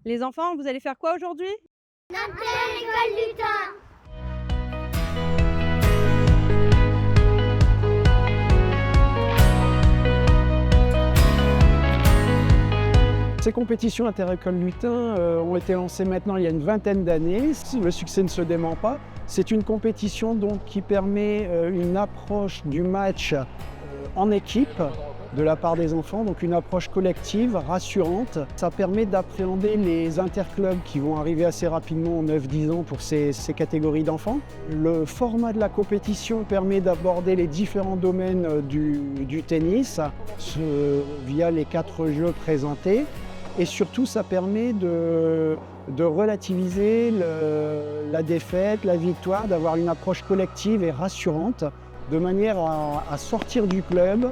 Les enfants, vous allez faire quoi aujourd'hui? L'école du temps. Ces compétitions inter-écoles lutins ont été lancées maintenant il y a une vingtaine d'années. Le succès ne se dément pas. C'est une compétition donc qui permet une approche du match en équipe de la part des enfants, donc une approche collective, rassurante. Ça permet d'appréhender les interclubs qui vont arriver assez rapidement en 9-10 ans pour ces catégories d'enfants. Le format de la compétition permet d'aborder les différents domaines du tennis via les 4 jeux présentés. Et surtout, ça permet de relativiser la défaite, la victoire, d'avoir une approche collective et rassurante, de manière à sortir du club,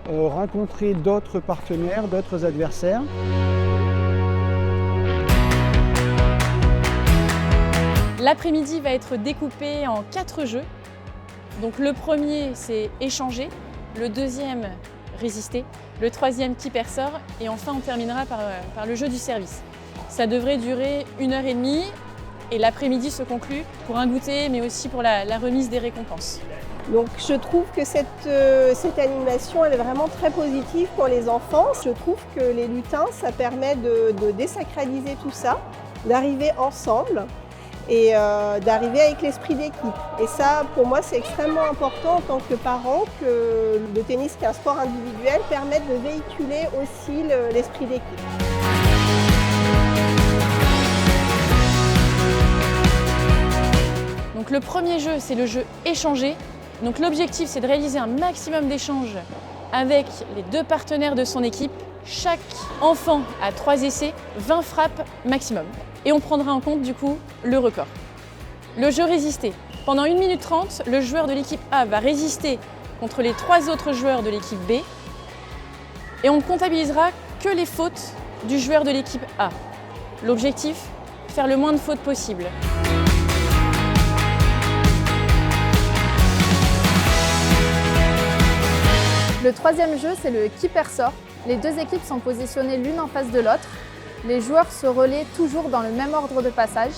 rencontrer d'autres partenaires, d'autres adversaires. L'après-midi va être découpé en 4 jeux. Donc le premier, c'est échanger. Le deuxième, résister. Le troisième, qui perd sort. Et enfin, on terminera par le jeu du service. Ça devrait durer 1h30 et l'après-midi se conclut pour un goûter, mais aussi pour la remise des récompenses. Donc je trouve que cette animation elle est vraiment très positive pour les enfants. Je trouve que les lutins, ça permet de désacraliser tout ça, d'arriver ensemble et d'arriver avec l'esprit d'équipe. Et ça, pour moi, c'est extrêmement important en tant que parent que le tennis, qui est un sport individuel, permette de véhiculer aussi l'esprit d'équipe. Donc le premier jeu, c'est le jeu échanger. Donc l'objectif, c'est de réaliser un maximum d'échanges avec les 2 partenaires de son équipe. Chaque enfant a 3 essais, 20 frappes maximum. Et on prendra en compte du coup le record. Le jeu résister. Pendant 1 minute 30, le joueur de l'équipe A va résister contre les 3 autres joueurs de l'équipe B. Et on ne comptabilisera que les fautes du joueur de l'équipe A. L'objectif, faire le moins de fautes possible. Le troisième jeu, c'est le qui perd sort. Les 2 équipes sont positionnées l'une en face de l'autre. Les joueurs se relaient toujours dans le même ordre de passage.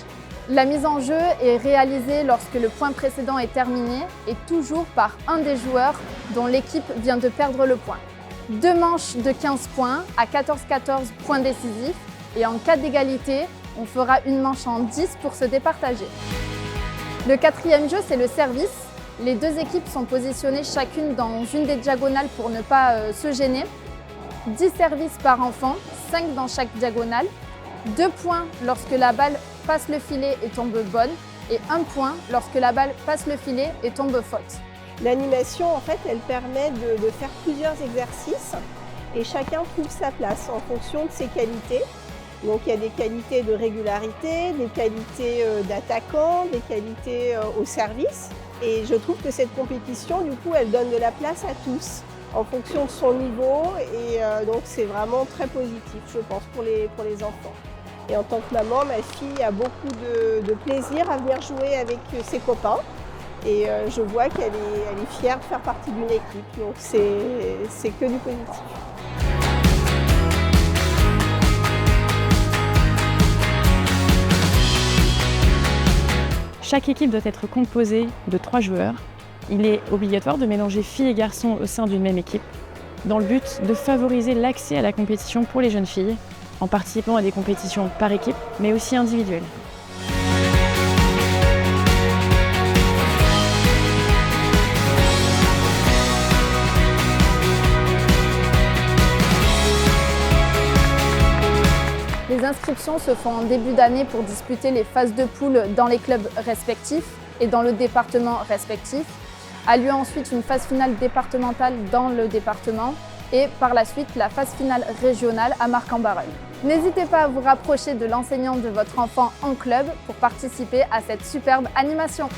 La mise en jeu est réalisée lorsque le point précédent est terminé et toujours par un des joueurs dont l'équipe vient de perdre le point. 2 manches de 15 points à 14-14 points décisifs et en cas d'égalité, on fera une manche en 10 pour se départager. Le 4e jeu, c'est le service. Les 2 équipes sont positionnées chacune dans une des diagonales pour ne pas se gêner. 10 services par enfant, 5 dans chaque diagonale. 2 points lorsque la balle passe le filet et tombe bonne. Et 1 point lorsque la balle passe le filet et tombe faute. L'animation, en fait, elle permet de faire plusieurs exercices et chacun trouve sa place en fonction de ses qualités. Donc il y a des qualités de régularité, des qualités d'attaquant, des qualités au service. Et je trouve que cette compétition, du coup, elle donne de la place à tous en fonction de son niveau. Et donc c'est vraiment très positif, je pense, pour les enfants. Et en tant que maman, ma fille a beaucoup de plaisir à venir jouer avec ses copains. Et je vois qu'elle est fière de faire partie d'une équipe. Donc c'est que du positif. Chaque équipe doit être composée de 3 joueurs. Il est obligatoire de mélanger filles et garçons au sein d'une même équipe, dans le but de favoriser l'accès à la compétition pour les jeunes filles, en participant à des compétitions par équipe, mais aussi individuelles. Les inscriptions se font en début d'année pour disputer les phases de poule dans les clubs respectifs et dans le département respectif. A lieu ensuite une phase finale départementale dans le département et par la suite la phase finale régionale à Marcq-en-Barœul. N'hésitez pas à vous rapprocher de l'enseignant de votre enfant en club pour participer à cette superbe animation.